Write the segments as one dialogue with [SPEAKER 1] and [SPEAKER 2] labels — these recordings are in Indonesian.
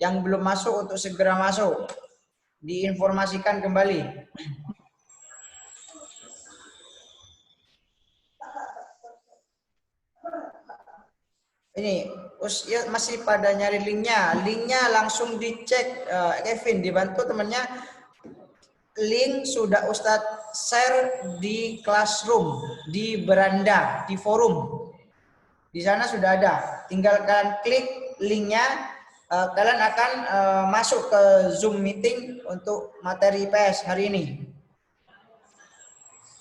[SPEAKER 1] Yang belum masuk untuk segera masuk. Diinformasikan kembali. Ini ya masih pada nyari linknya. Linknya langsung dicek. Kevin dibantu temannya. Link sudah Ustadz share di classroom, di beranda, di forum. Di sana sudah ada. Tinggal kalian klik linknya, kalian akan masuk ke Zoom meeting untuk materi IPS hari ini.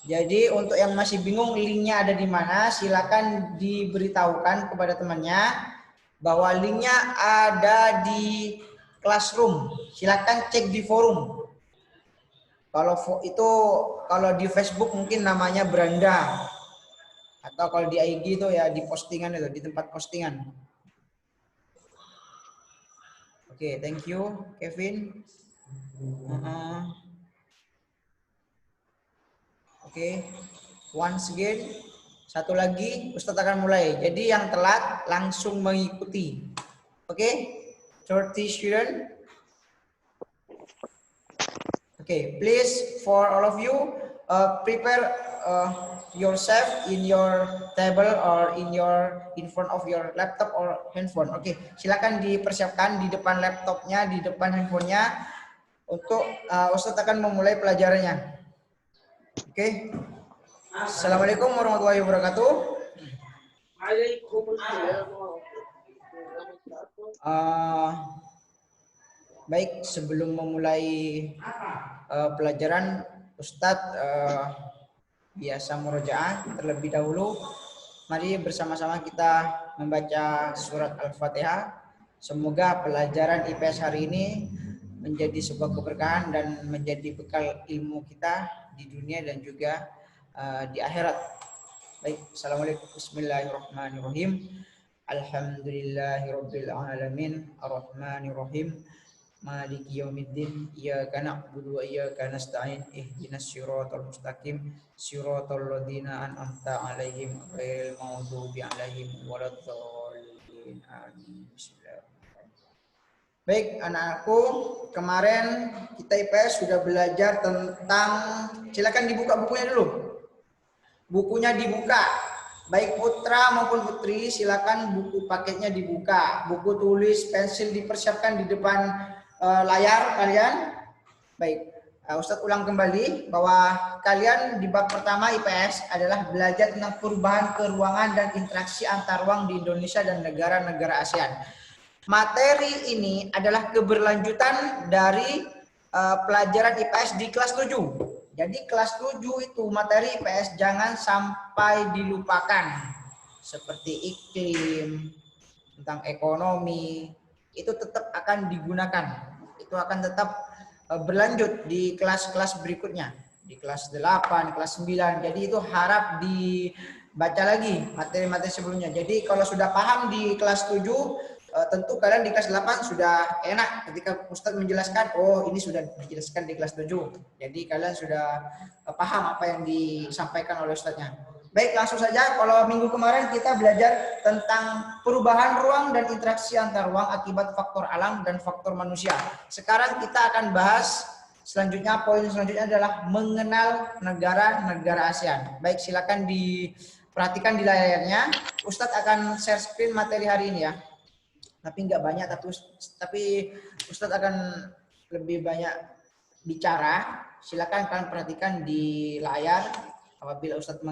[SPEAKER 1] Jadi untuk yang masih bingung linknya ada di mana, silakan diberitahukan kepada temannya bahwa linknya ada di classroom. Silakan cek di forum. Kalau itu kalau di Facebook mungkin namanya beranda. Atau kalau di IG itu ya di postingan itu, di tempat postingan. Oke, thank you Kevin. Oke, once again, satu lagi Ustadz akan mulai. Jadi yang telat langsung mengikuti. Oke, 30 student. Oke, please for all of you prepare yourself in your table or in front of your laptop or handphone. Oke, silakan dipersiapkan di depan laptopnya, di depan handphonenya untuk Ustadz akan memulai pelajarannya. Oke. Assalamualaikum warahmatullahi wabarakatuh. Baik, sebelum memulai pelajaran, Ustadz biasa murojaah terlebih dahulu. Mari bersama-sama kita membaca surat Al-Fatihah. Semoga pelajaran IPS hari ini menjadi sebuah keberkahan dan menjadi bekal ilmu kita di dunia dan juga di akhirat. Baik, assalamualaikum, bismillahirrahmanirrahim. Alhamdulillahirabbil alamin, arrahmanirrahim, maliki yaumiddin, iyyaka na'budu wa iyyaka nasta'in, ihdinas siratal mustaqim, siratal ladzina an'amta 'alaihim ghairil maghdubi 'alaihim waladdallin. Amin. Baik, anak-anakku, kemarin kita IPS sudah belajar tentang, silakan dibuka bukunya dulu. Bukunya dibuka. Baik putra maupun putri, silakan buku paketnya dibuka. Buku tulis, pensil dipersiapkan di depan layar kalian. Baik, Ustadz ulang kembali bahwa kalian di bab pertama IPS adalah belajar tentang perubahan keruangan dan interaksi antar ruang di Indonesia dan negara-negara ASEAN. Materi ini adalah keberlanjutan dari pelajaran IPS di kelas 7. Jadi kelas 7 itu materi IPS jangan sampai dilupakan. Seperti iklim, tentang ekonomi, itu tetap akan digunakan. Itu akan tetap berlanjut di kelas-kelas berikutnya. Di kelas 8, kelas 9. Jadi itu harap dibaca lagi materi-materi sebelumnya. Jadi kalau sudah paham di kelas 7, tentu kalian di kelas 8 sudah enak ketika Ustadz menjelaskan, oh ini sudah dijelaskan di kelas 7. Jadi kalian sudah paham apa yang disampaikan oleh Ustadznya. Baik, langsung saja. Kalau minggu kemarin kita belajar tentang perubahan ruang dan interaksi antar ruang akibat faktor alam dan faktor manusia. Sekarang kita akan bahas selanjutnya, poin selanjutnya adalah mengenal negara-negara ASEAN. Baik, silakan diperhatikan di layarnya. Ustadz akan share screen materi hari ini ya. Tapi nggak banyak, tapi Ustadz akan lebih banyak bicara. Silakan kalian perhatikan di layar apabila Ustadz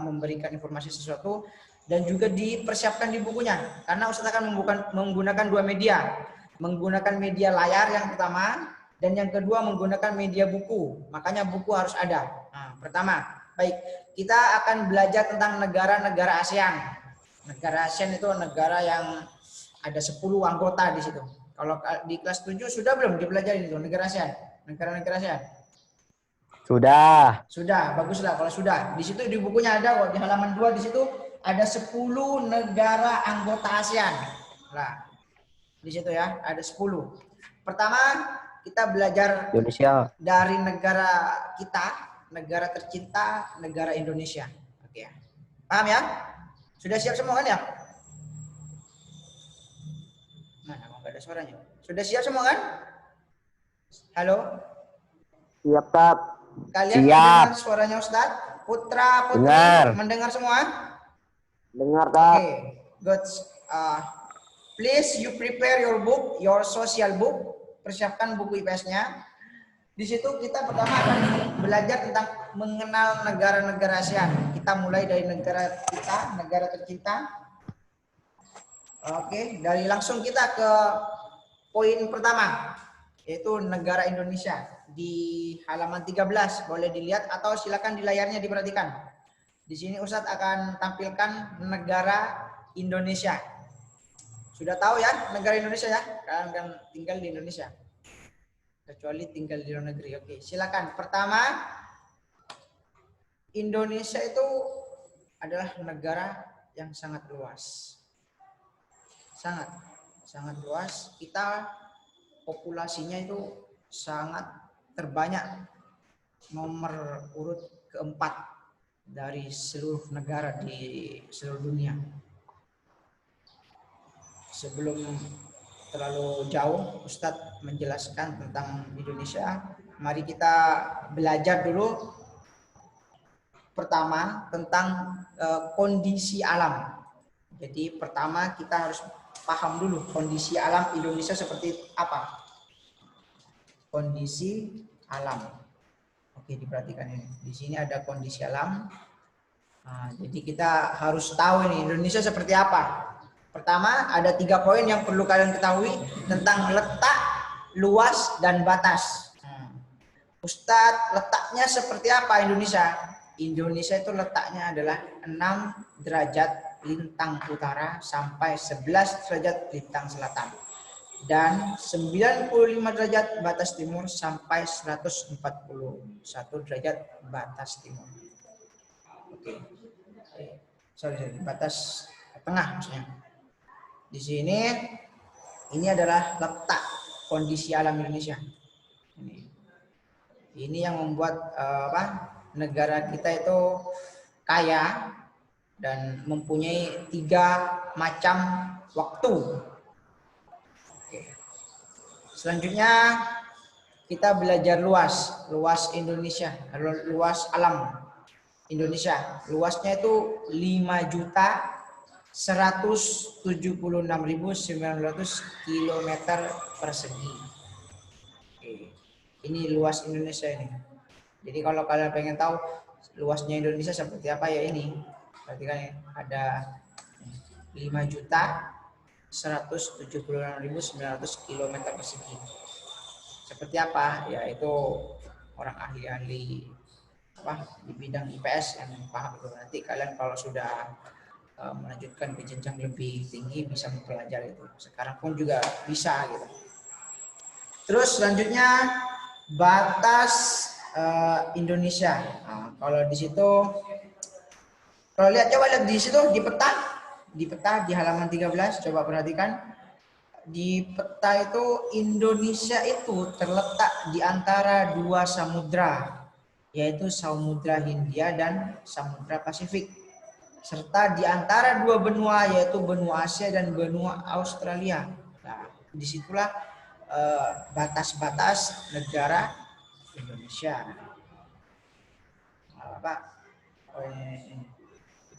[SPEAKER 1] memberikan informasi sesuatu, dan juga dipersiapkan di bukunya karena Ustadz akan menggunakan dua media, menggunakan media layar yang pertama dan yang kedua menggunakan media buku. Makanya buku harus ada. Nah, pertama, baik, kita akan belajar tentang negara-negara ASEAN. Negara ASEAN itu negara yang ada 10 anggota di situ. Kalau di kelas 7 sudah belum dipelajari itu negara ASEAN, negara-negara ASEAN?
[SPEAKER 2] Sudah.
[SPEAKER 1] Sudah, baguslah kalau sudah. Di situ di bukunya ada kok, di halaman 2 di situ ada 10 negara anggota ASEAN. Nah, di situ ya, ada 10. Pertama, kita belajar
[SPEAKER 2] Indonesia
[SPEAKER 1] dari negara kita, negara tercinta, negara Indonesia. Oke. Paham ya? Sudah siap semua kan ya? Nah, nggak ada suaranya. Sudah siap semua kan? Halo?
[SPEAKER 2] Siap, Tat.
[SPEAKER 1] Kalian
[SPEAKER 2] Siap.
[SPEAKER 1] mendengar suaranya Ustadz? Putra, Putri,
[SPEAKER 2] Dengar.
[SPEAKER 1] mendengar semua?
[SPEAKER 2] Dengar, Tat.
[SPEAKER 1] Oke, good. Please you prepare your book, your social book. Persiapkan buku IPS-nya. Di situ kita pertama akan belajar tentang mengenal negara-negara ASEAN. Kita mulai dari negara kita, negara tercinta. Oke, dari langsung kita ke poin pertama, yaitu negara Indonesia. Di halaman 13 boleh dilihat atau silakan di layarnya diperhatikan. Di sini Ustadz akan tampilkan negara Indonesia. Sudah tahu ya negara Indonesia ya? Kalian kan tinggal di Indonesia. Kecuali tinggal di luar negeri. Oke, silakan. Pertama, Indonesia itu adalah negara yang sangat luas. Sangat luas. Kita populasinya itu sangat terbanyak. Nomor urut keempat dari seluruh negara di seluruh dunia. Sebelum terlalu jauh Ustadz menjelaskan tentang Indonesia, mari kita belajar dulu pertama tentang kondisi alam. Jadi pertama kita harus paham dulu kondisi alam Indonesia seperti apa. Kondisi alam. Oke, diperhatikan ini. Di sini ada kondisi alam. Nah, jadi kita harus tahu ini Indonesia seperti apa. Pertama, ada 3 poin yang perlu kalian ketahui tentang letak, luas, dan batas. Ustadz, letaknya seperti apa Indonesia? Indonesia itu letaknya adalah 6 derajat lintang utara sampai 11 derajat lintang selatan. Dan 95 derajat batas timur sampai 141 derajat batas timur. Oke. Sorry, batas tengah maksudnya. Di sini ini adalah letak kondisi alam Indonesia. Ini yang membuat negara kita itu kaya dan mempunyai 3 macam waktu. Oke. Selanjutnya kita belajar luas Indonesia, luas alam Indonesia. Luasnya itu 5.176.900 km persegi. Oke. Ini luas Indonesia ini. Jadi kalau kalian pengen tahu luasnya Indonesia seperti apa ya ini. Berarti kan ada 5.176.900 km persegi. Seperti apa? Yaitu orang ahli-ahli di bidang IPS yang paham itu. Nanti kalian kalau sudah melanjutkan ke jenjang lebih tinggi bisa mempelajari itu. Sekarang pun juga bisa gitu. Terus selanjutnya batas Indonesia. Nah, kalau di situ, kalau coba lihat di situ di peta di halaman 13, coba perhatikan di peta itu Indonesia itu terletak di antara 2 samudra, yaitu Samudra Hindia dan Samudra Pasifik, serta di antara 2 benua, yaitu benua Asia dan benua Australia. Nah, disitulah batas-batas negara Indonesia.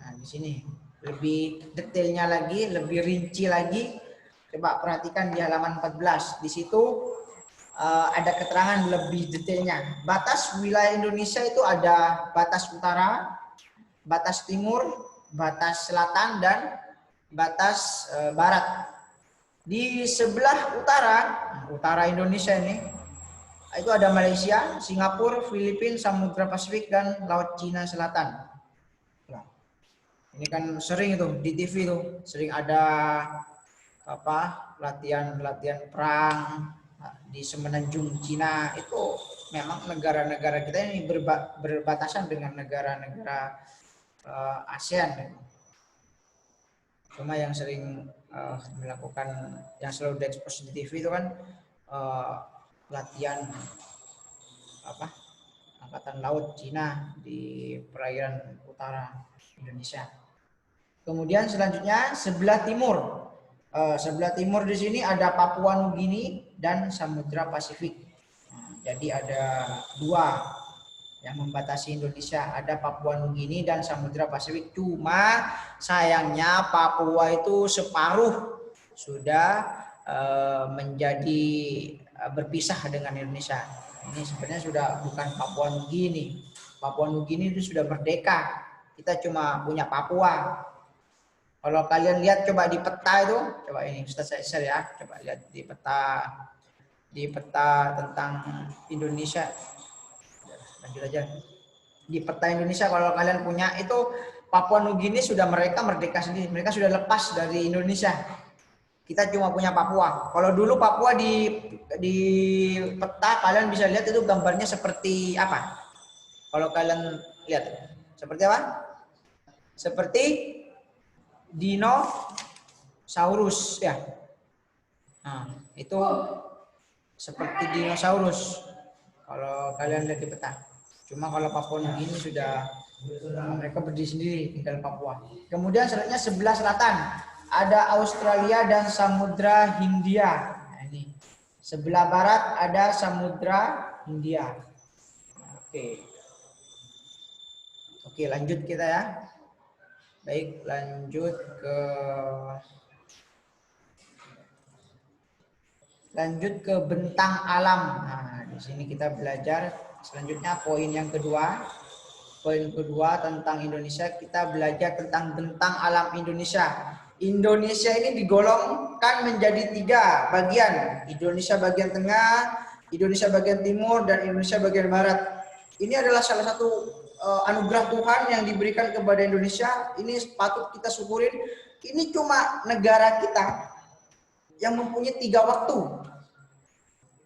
[SPEAKER 1] Nah, di sini lebih detailnya lagi, lebih rinci lagi. Coba perhatikan di halaman 14. Di situ ada keterangan lebih detailnya. Batas wilayah Indonesia itu ada batas utara, batas timur, batas selatan, dan batas barat. Di sebelah utara Indonesia ini, itu ada Malaysia, Singapura, Filipina, Samudra Pasifik, dan Laut Cina Selatan. Ini kan sering itu di TV itu, sering ada latihan perang di semenanjung Cina. Itu memang negara-negara kita ini berbatasan dengan negara-negara ASEAN. Cuma yang sering melakukan, yang selalu diekspos di TV itu kan latihan angkatan laut Cina di perairan utara Indonesia. Kemudian selanjutnya sebelah timur. Sebelah timur di sini ada Papua Nugini dan Samudra Pasifik. Jadi ada dua yang membatasi Indonesia, ada Papua Nugini dan Samudra Pasifik. Cuma sayangnya Papua itu separuh sudah menjadi berpisah dengan Indonesia. Ini sebenarnya sudah bukan Papua Nugini. Papua Nugini itu sudah merdeka. Kita cuma punya Papua. Kalau kalian lihat coba di peta itu, coba ini Ustaz saya share ya, coba lihat di peta tentang Indonesia. Lanjut aja. Di peta Indonesia kalau kalian punya itu Papua Nugini sudah mereka merdeka sendiri, mereka sudah lepas dari Indonesia. Kita cuma punya Papua. Kalau dulu Papua di peta kalian bisa lihat itu gambarnya seperti apa? Kalau kalian lihat seperti apa? Seperti dinosaurus ya. Nah, itu seperti dinosaurus kalau kalian lihat di peta. Cuma kalau Papua Nugini sudah mereka berdiri sendiri tinggal Papua. Kemudian selanjutnya sebelah selatan ada Australia dan Samudra Hindia. Nah, ini sebelah barat ada Samudra Hindia. Oke, lanjut kita ya. Baik, lanjut ke bentang alam. Nah, di sini kita belajar selanjutnya poin yang kedua. Poin kedua tentang Indonesia, kita belajar tentang bentang alam Indonesia. Indonesia ini digolongkan menjadi 3 bagian. Indonesia bagian tengah, Indonesia bagian timur, dan Indonesia bagian barat. Ini adalah salah satu anugerah Tuhan yang diberikan kepada Indonesia. Ini patut kita syukurin. Ini cuma negara kita yang mempunyai 3 waktu.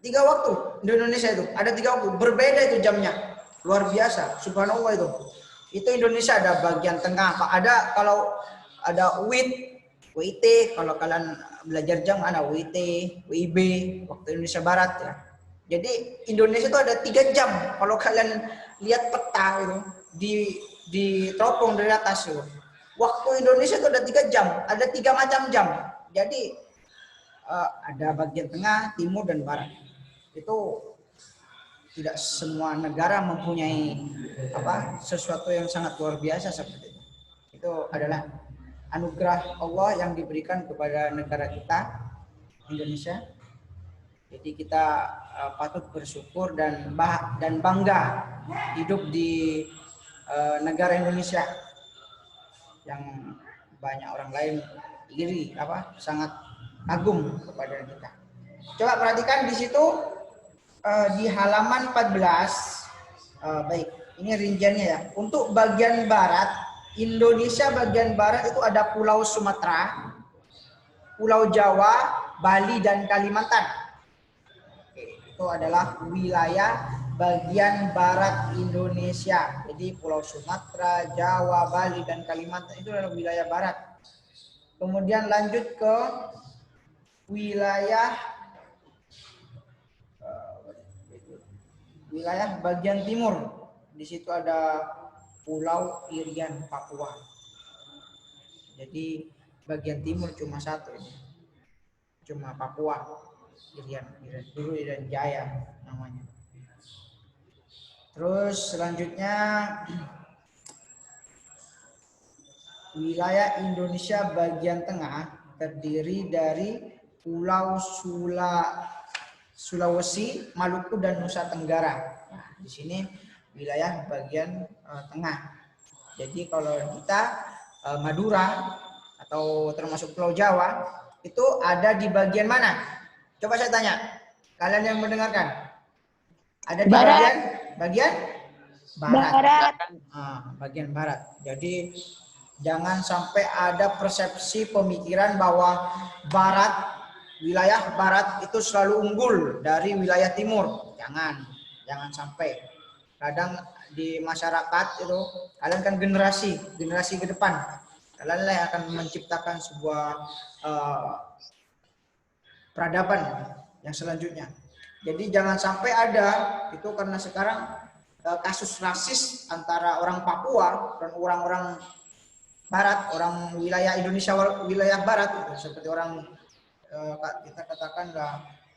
[SPEAKER 1] 3 waktu di Indonesia itu. Ada 3 waktu. Berbeda itu jamnya. Luar biasa. Subhanallah itu. Itu Indonesia ada bagian tengah. Ada kalau ada WIT. Kalau kalian belajar jam ada WIT, WIB, waktu Indonesia Barat ya. Jadi Indonesia itu ada 3 jam. Kalau kalian lihat peta itu di teropong dari atas itu. Waktu Indonesia itu ada 3 jam, ada 3 macam jam. Jadi ada bagian tengah, timur, dan barat. Itu tidak semua negara mempunyai sesuatu yang sangat luar biasa seperti itu. Itu adalah anugerah Allah yang diberikan kepada negara kita, Indonesia. Jadi kita patut bersyukur dan bangga hidup di negara Indonesia yang banyak orang lain iri sangat kagum kepada kita. Coba perhatikan di situ di halaman 14. Baik, ini rinciannya ya. Untuk bagian barat, Indonesia bagian barat itu ada Pulau Sumatera, Pulau Jawa, Bali, dan Kalimantan. Itu adalah wilayah bagian barat Indonesia. Jadi Pulau Sumatera, Jawa, Bali, dan Kalimantan itu adalah wilayah barat. Kemudian lanjut ke wilayah bagian timur. Di situ ada Pulau Irian, Papua. Jadi bagian timur cuma satu ini. Cuma Papua. Irian Jaya namanya. Terus selanjutnya wilayah Indonesia bagian tengah terdiri dari Pulau Sulawesi, Maluku, dan Nusa Tenggara. Nah, di sini wilayah bagian tengah. Jadi kalau kita Madura atau termasuk Pulau Jawa itu ada di bagian mana? Coba saya tanya, kalian yang mendengarkan, ada di bagian barat. Bagian barat. Jadi jangan sampai ada persepsi pemikiran bahwa wilayah barat itu selalu unggul dari wilayah timur. Jangan sampai. Kadang di masyarakat itu kalian kan generasi ke depan. Kalian yang akan menciptakan sebuah peradaban yang selanjutnya. Jadi jangan sampai ada itu, karena sekarang kasus rasis antara orang Papua dan orang-orang barat, orang wilayah Indonesia wilayah barat, seperti orang kita katakan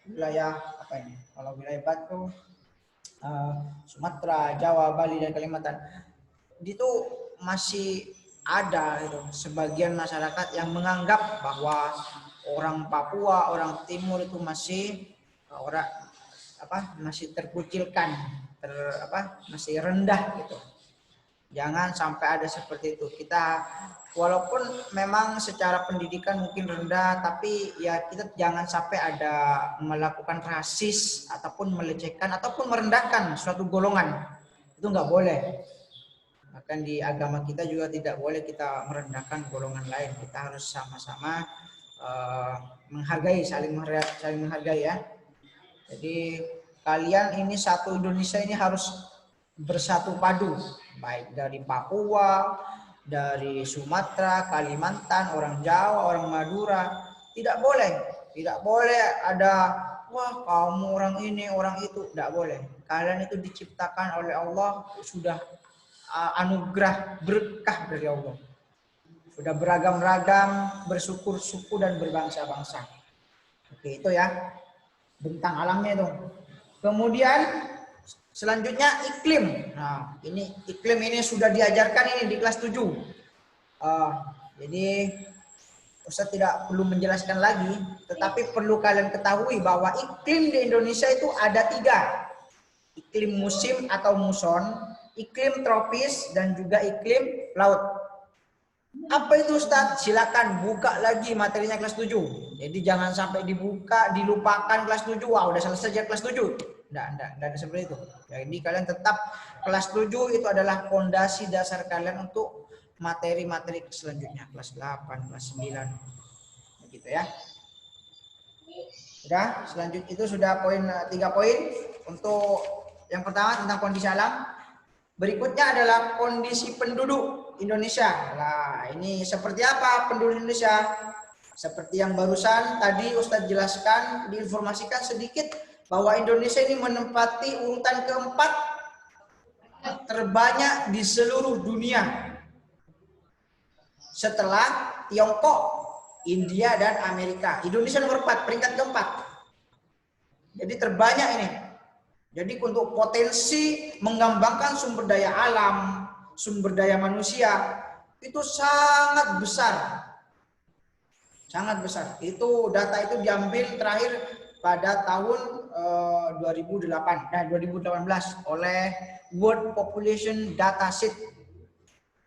[SPEAKER 1] wilayah apa ini? Kalau wilayah barat tuh Sumatera, Jawa, Bali dan Kalimantan. Itu masih ada itu sebagian masyarakat yang menganggap bahwa orang Papua, orang Timur itu masih masih terkucilkan, masih rendah gitu. Jangan sampai ada seperti itu. Kita walaupun memang secara pendidikan mungkin rendah, tapi ya kita jangan sampai ada melakukan rasis ataupun melecehkan ataupun merendahkan suatu golongan. Itu nggak boleh. Bahkan di agama kita juga tidak boleh kita merendahkan golongan lain. Kita harus sama-sama menghargai, saling menghargai ya. Jadi kalian ini satu Indonesia ini harus bersatu padu, baik dari Papua, dari Sumatera, Kalimantan, orang Jawa, orang Madura. Tidak boleh ada wah kamu orang ini, orang itu, tidak boleh. Kalian itu diciptakan oleh Allah, sudah anugerah berkah dari Allah. Sudah beragam-ragam, bersyukur suku dan berbangsa-bangsa. Oke, itu ya. Bentang alamnya itu. Kemudian selanjutnya iklim. Nah, ini iklim ini sudah diajarkan ini di kelas 7. Jadi Ustaz tidak perlu menjelaskan lagi, tetapi perlu kalian ketahui bahwa iklim di Indonesia itu ada 3. Iklim musim atau muson, iklim tropis, dan juga iklim laut. Apa itu Ustaz? Silakan buka lagi materinya kelas 7. Jadi jangan sampai dibuka, dilupakan kelas 7. Wah, udah selesai aja kelas 7. Enggak ada seperti itu. Jadi kalian tetap kelas 7 itu adalah fondasi dasar kalian untuk materi-materi selanjutnya. Kelas 8, kelas 9. Begitu ya. Sudah, selanjutnya itu sudah 3 poin. Untuk yang pertama tentang kondisi alam. Berikutnya adalah kondisi penduduk Indonesia. Nah, ini seperti apa penduduk Indonesia? Seperti yang barusan tadi Ustadz jelaskan, diinformasikan sedikit bahwa Indonesia ini menempati urutan keempat terbanyak di seluruh dunia. Setelah Tiongkok, India, dan Amerika. Indonesia nomor 4, peringkat keempat. Jadi terbanyak ini. Jadi untuk potensi mengembangkan sumber daya alam, sumber daya manusia, itu sangat besar. Sangat besar. Itu data itu diambil terakhir pada tahun 2018 oleh World Population Dataset.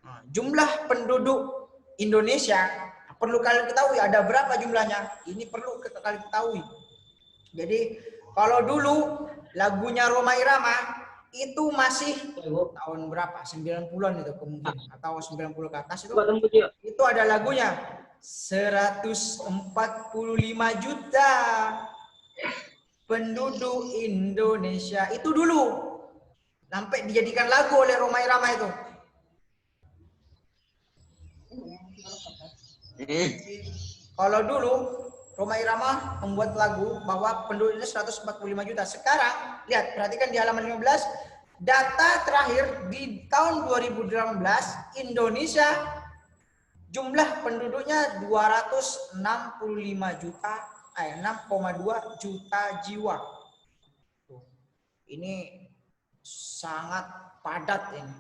[SPEAKER 1] Nah, jumlah penduduk Indonesia perlu kalian ketahui ada berapa jumlahnya. Ini perlu kalian ketahui. Jadi kalau dulu lagunya Rhoma Irama itu masih tahun berapa? 90-an itu kemungkinan atau 90 ke atas itu ada lagunya 145 juta penduduk Indonesia. Itu dulu sampai dijadikan lagu oleh Rhoma Irama itu. Kalau dulu Rhoma Irama membuat lagu bahwa penduduknya 145 juta. Sekarang, lihat, perhatikan di halaman 15, data terakhir di tahun 2018, Indonesia jumlah penduduknya 265 juta, 6,2 juta jiwa. Ini sangat padat ini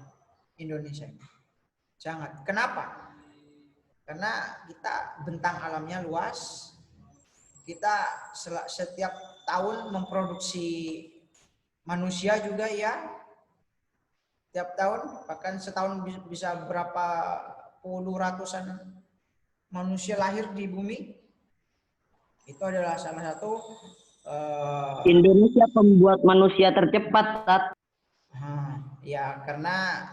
[SPEAKER 1] Indonesia. Sangat. Kenapa? Karena kita bentang alamnya luas. Kita setiap tahun memproduksi manusia juga ya. Tiap tahun, bahkan setahun bisa berapa puluh ratusan manusia lahir di bumi. Itu adalah salah satu
[SPEAKER 2] Indonesia pembuat manusia tercepat, Tat.
[SPEAKER 1] Ya, karena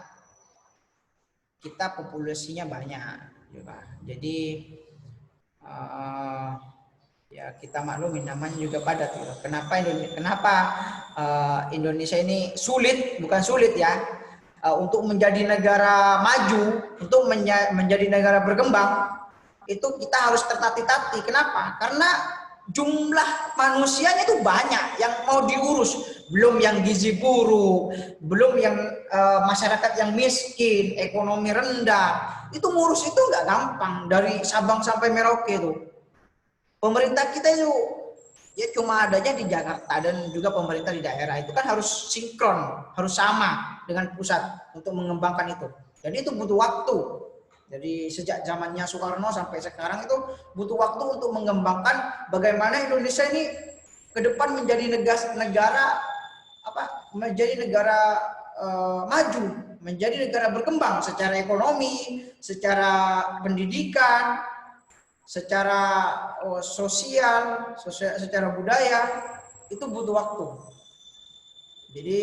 [SPEAKER 1] kita populasinya banyak juga. Jadi ya kita maklumin namanya juga padat. Gitu. Kenapa Indonesia ini sulit, bukan sulit ya, untuk menjadi negara maju, untuk menjadi negara berkembang, itu kita harus tertati-tati. Kenapa? Karena jumlah manusianya itu banyak yang mau diurus, belum yang gizi buruk, belum yang masyarakat yang miskin, ekonomi rendah. Itu ngurus itu nggak gampang dari Sabang sampai Merauke itu. Pemerintah kita itu ya cuma adanya di Jakarta dan juga pemerintah di daerah itu kan harus sinkron, harus sama dengan pusat untuk mengembangkan itu. Jadi itu butuh waktu. Jadi sejak zamannya Soekarno sampai sekarang itu butuh waktu untuk mengembangkan bagaimana Indonesia ini ke depan menjadi negara menjadi negara maju, menjadi negara berkembang secara ekonomi, secara pendidikan, secara sosial, secara budaya, itu butuh waktu. Jadi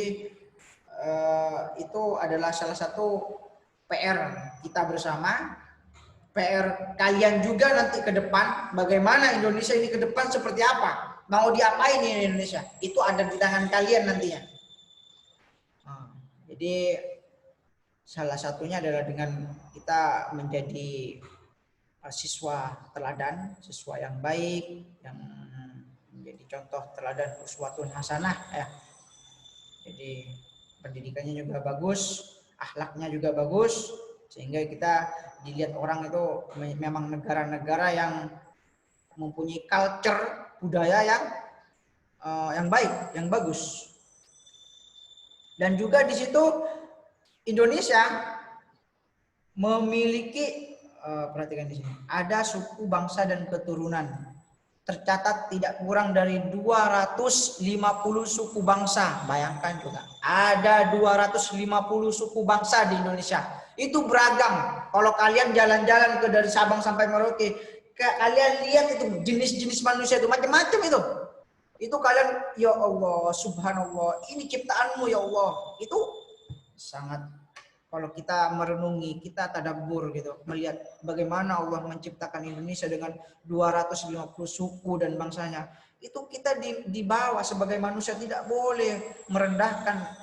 [SPEAKER 1] itu adalah salah satu PR kita bersama, PR kalian juga nanti ke depan, bagaimana Indonesia ini ke depan seperti apa, mau diapain ini Indonesia, itu ada di tangan kalian nantinya. Jadi salah satunya adalah dengan kita menjadi siswa teladan, siswa yang baik, yang menjadi contoh teladan uswatun hasanah ya. Jadi pendidikannya juga bagus, akhlaknya juga bagus, sehingga kita dilihat orang itu memang negara-negara yang mempunyai culture budaya yang baik, yang bagus. Dan juga di situ Indonesia memiliki perhatikan di sini, ada suku bangsa dan keturunan. Tercatat tidak kurang dari 250 suku bangsa. Bayangkan juga, ada 250 suku bangsa di Indonesia. Itu beragam. Kalau kalian jalan-jalan ke dari Sabang sampai Merauke, kalian lihat itu jenis-jenis manusia itu macam-macam itu. Itu kalian, ya Allah, subhanallah, ini ciptaanmu ya Allah. Itu sangat, kalau kita merenungi, kita tadabbur gitu, melihat bagaimana Allah menciptakan Indonesia dengan 250 suku dan bangsanya. Itu kita dibawa sebagai manusia tidak boleh merendahkan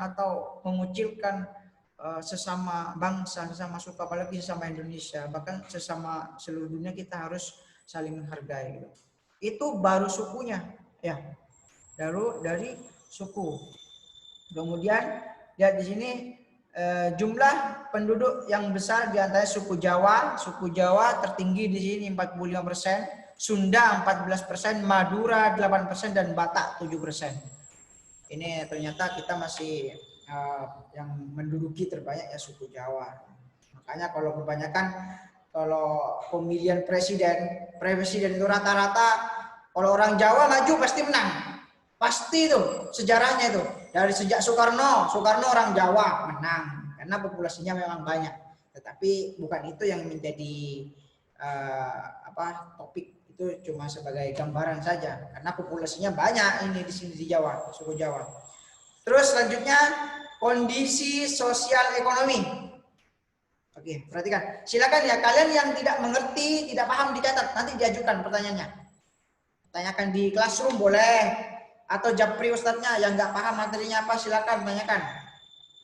[SPEAKER 1] atau mengucilkan sesama bangsa, sesama suku, apalagi sesama Indonesia, bahkan sesama seluruh dunia kita harus saling menghargai gitu. Itu baru sukunya ya. Dari suku. Kemudian lihat di sini jumlah penduduk yang besar di antara suku Jawa. Suku Jawa tertinggi di sini 45%, Sunda 14%, Madura 8% dan Batak 7%. Ini ternyata kita masih yang menduduki terbanyak ya suku Jawa. Makanya kalau pemilihan presiden itu rata-rata kalau orang Jawa maju pasti menang. Pasti itu sejarahnya itu. Dari sejak Soekarno orang Jawa menang karena populasinya memang banyak. Tetapi bukan itu yang menjadi topik, itu cuma sebagai gambaran saja karena populasinya banyak ini di sini di Jawa, suku Jawa. Terus selanjutnya kondisi sosial ekonomi. Oke, perhatikan. Silakan ya kalian yang tidak mengerti, tidak paham dicatat, nanti diajukan pertanyaannya. Tanyakan di classroom boleh. Atau japri ustadznya yang nggak paham materinya apa silakan tanyakan,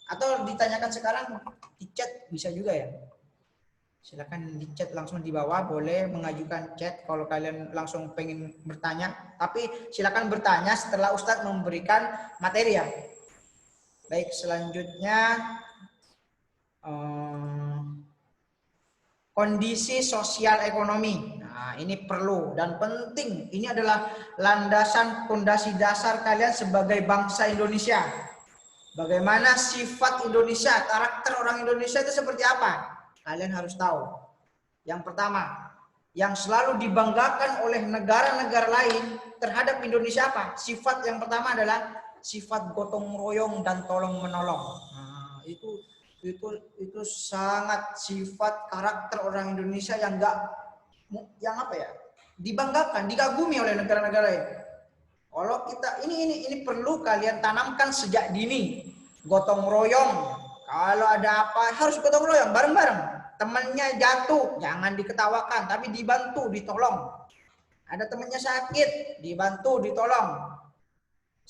[SPEAKER 1] atau ditanyakan sekarang di chat bisa juga ya, silakan di chat langsung di bawah, boleh mengajukan chat kalau kalian langsung pengen bertanya, tapi silakan bertanya setelah ustadz memberikan materi ya. Baik, selanjutnya kondisi sosial ekonomi. Nah, ini perlu dan penting. Ini adalah landasan fondasi dasar kalian sebagai bangsa Indonesia. Bagaimana sifat Indonesia, karakter orang Indonesia itu seperti apa? Kalian harus tahu. Yang pertama, yang selalu dibanggakan oleh negara-negara lain terhadap Indonesia apa? Sifat yang pertama adalah sifat gotong royong dan tolong menolong. Nah, itu sangat sifat karakter orang Indonesia yang dibanggakan, dikagumi oleh negara-negara lain. Kalau kita ini perlu kalian tanamkan sejak dini. Gotong royong. Kalau ada apa harus gotong royong bareng-bareng. Temannya jatuh, jangan diketawakan, tapi dibantu, ditolong. Ada temannya sakit, dibantu, ditolong.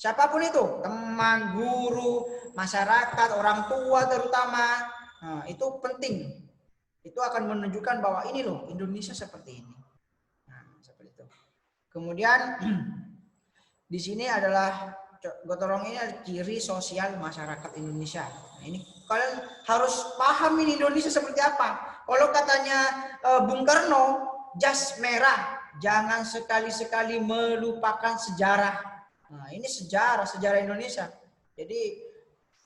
[SPEAKER 1] Siapapun itu, teman, guru, masyarakat, orang tua terutama. Nah, itu penting. Itu akan menunjukkan bahwa ini loh Indonesia seperti ini. Nah, Kemudian di sini adalah gotong royong ini adalah ciri sosial masyarakat Indonesia. Nah, ini kalian harus paham ini Indonesia seperti apa. Kalau katanya Bung Karno, jas merah, jangan sekali-sekali melupakan sejarah. Nah, ini sejarah Indonesia. Jadi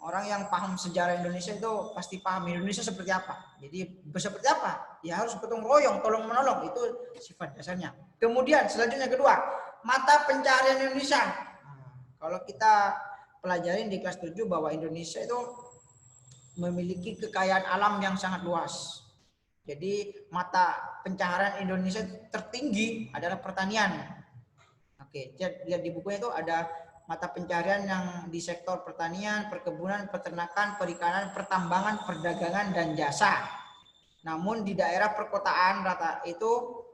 [SPEAKER 1] orang yang paham sejarah Indonesia itu pasti paham Indonesia seperti apa. Jadi seperti apa? Ya harus gotong royong, tolong menolong, itu sifat dasarnya. Kemudian selanjutnya kedua, mata pencaharian Indonesia. Nah, kalau kita pelajarin di kelas 7 bahwa Indonesia itu memiliki kekayaan alam yang sangat luas. Jadi mata pencaharian Indonesia tertinggi adalah pertanian. Oke, lihat di bukunya itu ada mata pencaharian yang di sektor pertanian, perkebunan, peternakan, perikanan, pertambangan, perdagangan, dan jasa. Namun di daerah perkotaan rata itu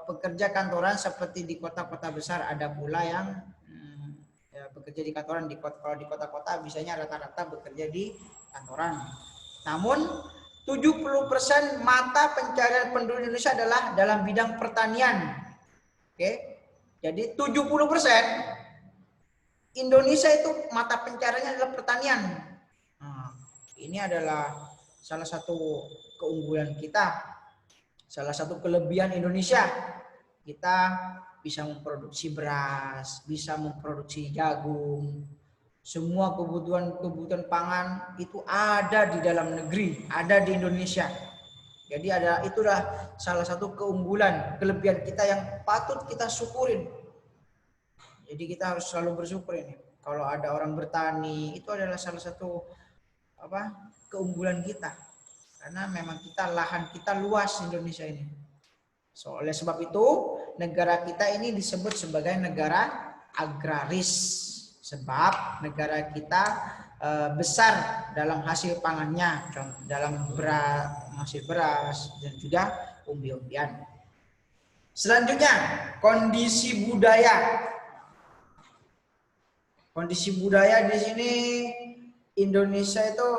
[SPEAKER 1] pekerja kantoran seperti di kota-kota besar, ada pula yang bekerja di kantoran. Kalau di kota-kota biasanya rata-rata bekerja di kantoran. Namun 70% mata pencaharian penduduk Indonesia adalah dalam bidang pertanian. Oke. Jadi 70% Indonesia itu mata pencahariannya adalah pertanian. Nah, ini adalah salah satu keunggulan kita. Salah satu kelebihan Indonesia. Kita bisa memproduksi beras, bisa memproduksi jagung. Semua kebutuhan pangan itu ada di dalam negeri, ada di Indonesia. Jadi itulah salah satu keunggulan, kelebihan kita yang patut kita syukurin. Jadi kita harus selalu bersyukur ini. Kalau ada orang bertani, itu adalah salah satu keunggulan kita. Karena memang lahan kita luas Indonesia ini. So, oleh sebab itu, negara kita ini disebut sebagai negara agraris. Sebab negara kita besar dalam hasil pangannya, dalam hasil beras dan juga umbi-umbian. Selanjutnya, kondisi budaya. Kondisi budaya di sini Indonesia itu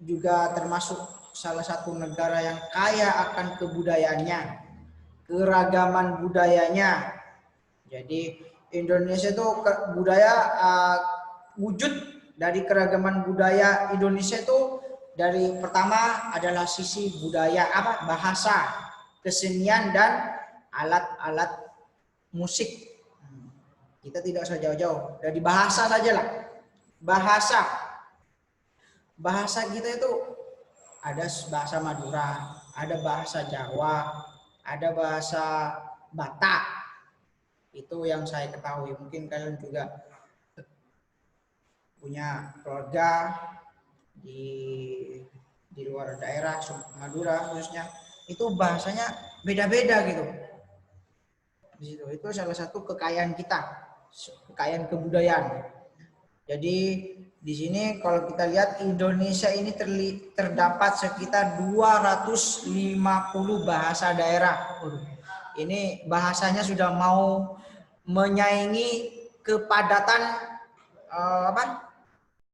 [SPEAKER 1] juga termasuk salah satu negara yang kaya akan kebudayaannya, keragaman budayanya. Jadi Indonesia itu budaya wujud dari keragaman budaya Indonesia itu dari pertama adalah sisi budaya bahasa, kesenian dan alat-alat musik. Kita tidak usah jauh-jauh, dari bahasa sajalah. Bahasa kita itu ada bahasa Madura, ada bahasa Jawa, ada bahasa Batak. Itu yang saya ketahui. Mungkin kalian juga punya keluarga di luar daerah Madura khususnya, itu bahasanya beda-beda gitu. Di situ itu salah satu kekayaan kita, kekayaan kebudayaan. Jadi di sini kalau kita lihat Indonesia ini terdapat sekitar 250 bahasa daerah. Ini bahasanya sudah mau menyaingi kepadatan